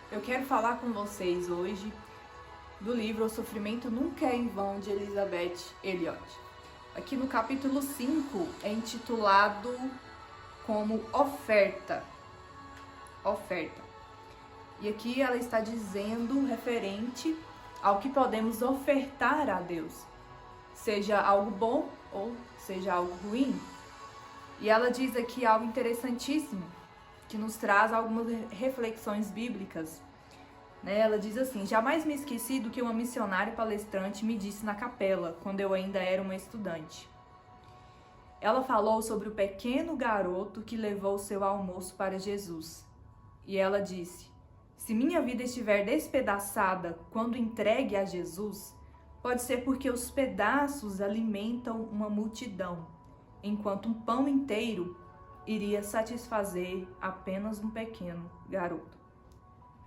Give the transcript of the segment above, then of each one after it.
Eu quero falar com vocês hoje do livro O Sofrimento Nunca é em Vão, de Elizabeth Elliot. Aqui no capítulo 5 é intitulado como Oferta. Oferta. E aqui ela está dizendo referente ao que podemos ofertar a Deus, seja algo bom ou seja algo ruim. E ela diz aqui algo interessantíssimo, que nos traz algumas reflexões bíblicas. Ela diz assim: jamais me esqueci do que uma missionária palestrante me disse na capela, quando eu ainda era uma estudante. Ela falou sobre o pequeno garoto que levou seu almoço para Jesus. E ela disse: se minha vida estiver despedaçada quando entregue a Jesus, pode ser porque os pedaços alimentam uma multidão, enquanto um pão inteiro iria satisfazer apenas um pequeno garoto.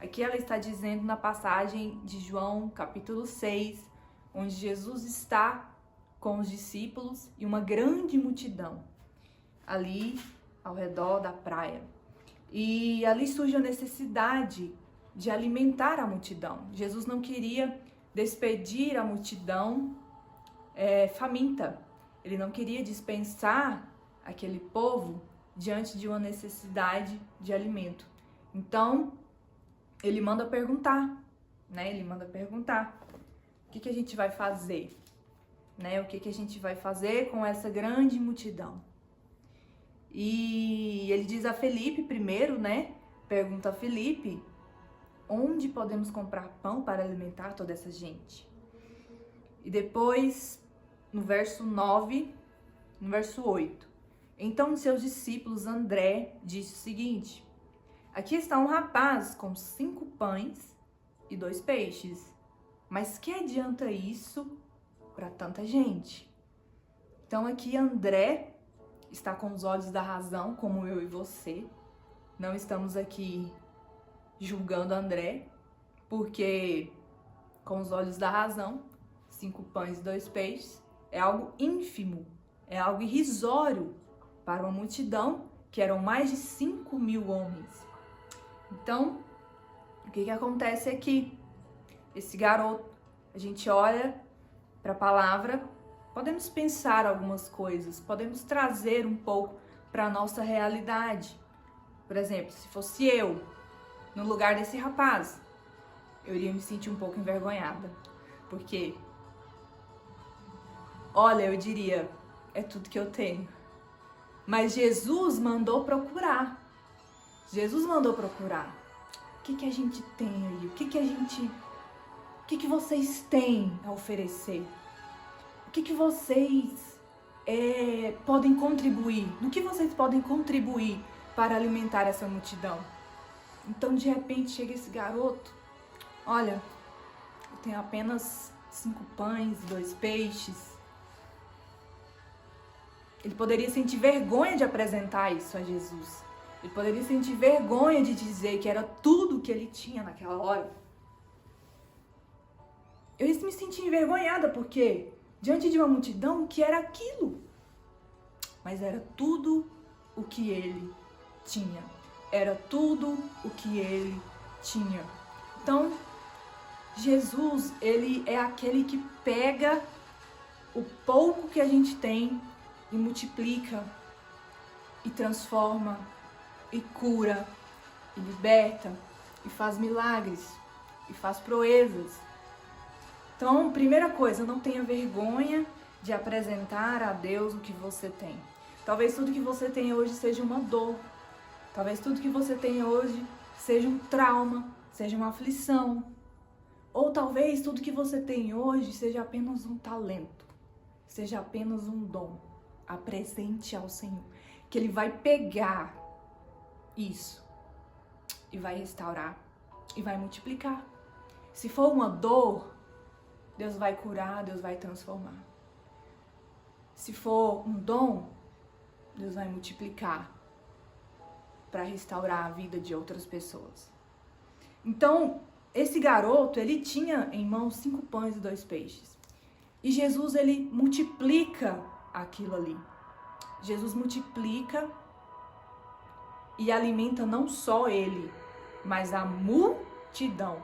Aqui ela está dizendo na passagem de João, capítulo 6, onde Jesus está com os discípulos e uma grande multidão ali ao redor da praia. E ali surge a necessidade de alimentar a multidão. Jesus não queria despedir a multidão faminta. Ele não queria dispensar aquele povo diante de uma necessidade de alimento. Então, ele manda perguntar, Ele manda perguntar o que a gente vai fazer, O que a gente vai fazer com essa grande multidão? E ele diz a Felipe primeiro, Pergunta a Felipe, onde podemos comprar pão para alimentar toda essa gente? E depois, no verso 9, no verso 8, então seus discípulos André disse o seguinte: aqui está um rapaz com 5 pães e 2 peixes, mas que adianta isso para tanta gente? Então aqui André está com os olhos da razão, como eu e você. Não estamos aqui julgando André, porque com os olhos da razão, 5 pães e 2 peixes é algo ínfimo, é algo irrisório para uma multidão que eram mais de 5.000 homens. Então, o que acontece aqui? Esse garoto, a gente olha para a palavra, podemos pensar algumas coisas, podemos trazer um pouco para a nossa realidade. Por exemplo, se fosse eu, no lugar desse rapaz, eu iria me sentir um pouco envergonhada. Porque, olha, eu diria, é tudo que eu tenho. Mas Jesus mandou procurar. Jesus mandou procurar. O que a gente tem aí? O que vocês têm a oferecer? O que vocês podem contribuir? No que vocês podem contribuir para alimentar essa multidão? Então, de repente, chega esse garoto. Olha, eu tenho apenas 5 pães, 2 peixes. Ele poderia sentir vergonha de apresentar isso a Jesus. Ele poderia sentir vergonha de dizer que era tudo que ele tinha naquela hora. Eu ia me sentir envergonhada porque, diante de uma multidão, que era aquilo? Mas era tudo o que ele tinha. Era tudo o que ele tinha. Então, Jesus, ele é aquele que pega o pouco que a gente tem e multiplica, e transforma, e cura, e liberta, e faz milagres, e faz proezas. Então, primeira coisa, não tenha vergonha de apresentar a Deus o que você tem. Talvez tudo que você tem hoje seja uma dor. Talvez tudo que você tem hoje seja um trauma, seja uma aflição. Ou talvez tudo que você tem hoje seja apenas um talento, seja apenas um dom. Apresente ao Senhor, que Ele vai pegar isso e vai restaurar e vai multiplicar. Se for uma dor, Deus vai curar, Deus vai transformar. Se for um dom, Deus vai multiplicar para restaurar a vida de outras pessoas. Então, esse garoto, ele tinha em mãos 5 pães e 2 peixes. E Jesus, ele multiplica aquilo ali. Jesus multiplica e alimenta não só ele, mas a multidão. multidão.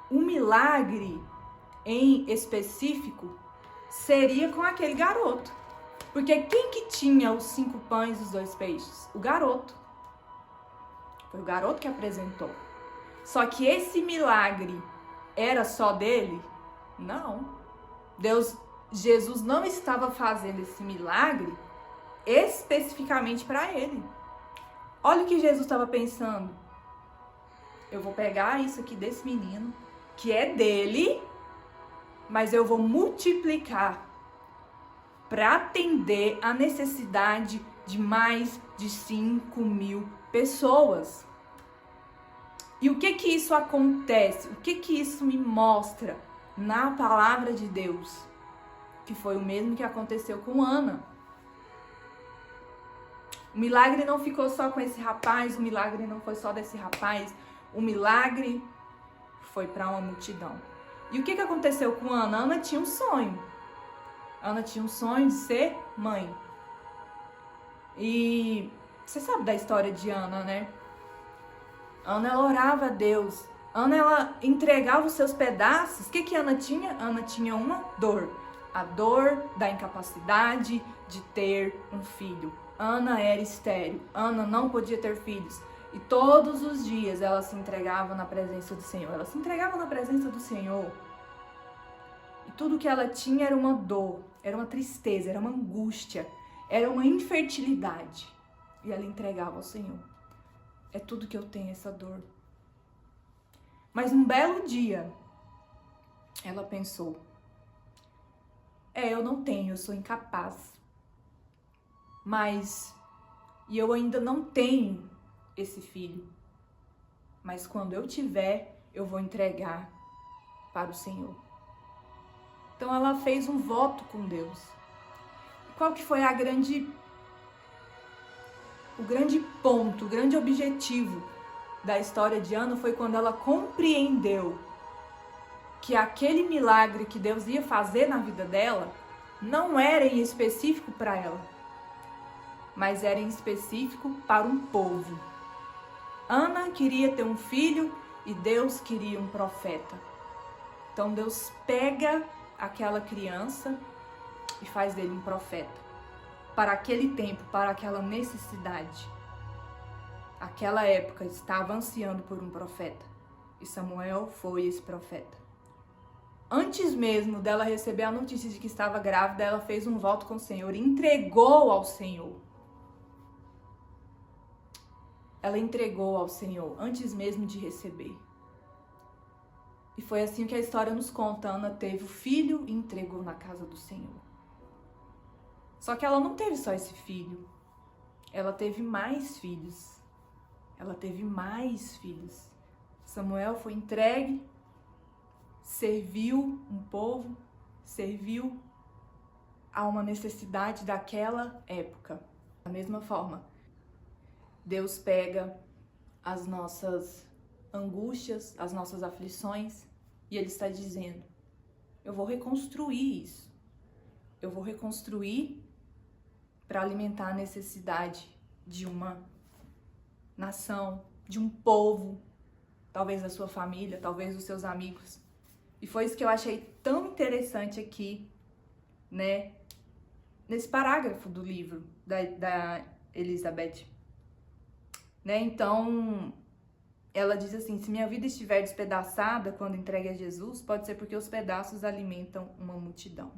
O milagre em específico seria com aquele garoto. Porque quem que tinha os 5 pães e os 2 peixes? O garoto. Foi o garoto que apresentou. Só que esse milagre era só dele? Não. Jesus não estava fazendo esse milagre especificamente para ele. Olha o que Jesus estava pensando. Eu vou pegar isso aqui desse menino, que é dele, mas eu vou multiplicar para atender a necessidade de mais de 5.000 pessoas. E o que isso acontece? O que isso me mostra na palavra de Deus? Que foi o mesmo que aconteceu com Ana. O milagre não ficou só com esse rapaz, o milagre não foi só desse rapaz, o milagre foi para uma multidão. E o que aconteceu com Ana? Ana tinha um sonho. Ana tinha um sonho de ser mãe. E você sabe da história de Ana, né? Ana, ela orava a Deus. Ana, ela entregava os seus pedaços. O que Ana tinha? Ana tinha uma dor. A dor da incapacidade de ter um filho. Ana era estéril. Ana não podia ter filhos. E todos os dias ela se entregava na presença do Senhor. Ela se entregava na presença do Senhor. E tudo que ela tinha era uma dor, era uma tristeza, era uma angústia, era uma infertilidade. E ela entregava ao Senhor. É tudo que eu tenho, essa dor. Mas um belo dia, ela pensou, eu não tenho, eu sou incapaz. E eu ainda não tenho esse filho. Mas quando eu tiver, eu vou entregar para o Senhor. Então ela fez um voto com Deus. Qual que foi o grande ponto, o grande objetivo da história de Ana foi quando ela compreendeu que aquele milagre que Deus ia fazer na vida dela não era em específico para ela, mas era em específico para um povo. Ana queria ter um filho e Deus queria um profeta. Então Deus pega aquela criança e faz dele um profeta. Para aquele tempo, para aquela necessidade. Aquela época estava ansiando por um profeta. E Samuel foi esse profeta. Antes mesmo dela receber a notícia de que estava grávida, ela fez um voto com o Senhor e entregou ao Senhor. Ela entregou ao Senhor antes mesmo de receber. E foi assim que a história nos conta. Ana teve o filho e entregou na casa do Senhor. Só que ela não teve só esse filho. Ela teve mais filhos. Samuel foi entregue, serviu um povo, serviu a uma necessidade daquela época. Da mesma forma, Deus pega as nossas angústias, as nossas aflições, e Ele está dizendo, eu vou reconstruir isso. Eu vou reconstruir para alimentar a necessidade de uma nação, de um povo, talvez da sua família, talvez dos seus amigos. E foi isso que eu achei tão interessante aqui, né, nesse parágrafo do livro da Elizabeth. Né? Então, ela diz assim, se minha vida estiver despedaçada quando entregue a Jesus, pode ser porque os pedaços alimentam uma multidão.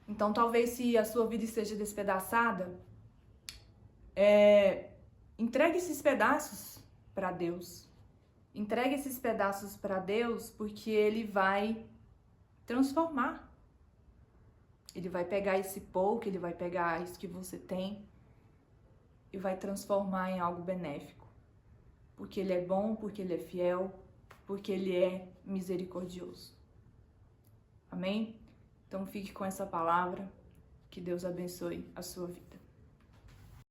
Então, talvez se a sua vida esteja despedaçada, entregue esses pedaços para Deus. Entregue esses pedaços para Deus, porque Ele vai transformar. Ele vai pegar esse pouco, Ele vai pegar isso que você tem e vai transformar em algo benéfico. Porque Ele é bom, porque Ele é fiel, porque Ele é misericordioso. Amém? Então fique com essa palavra. Que Deus abençoe a sua vida.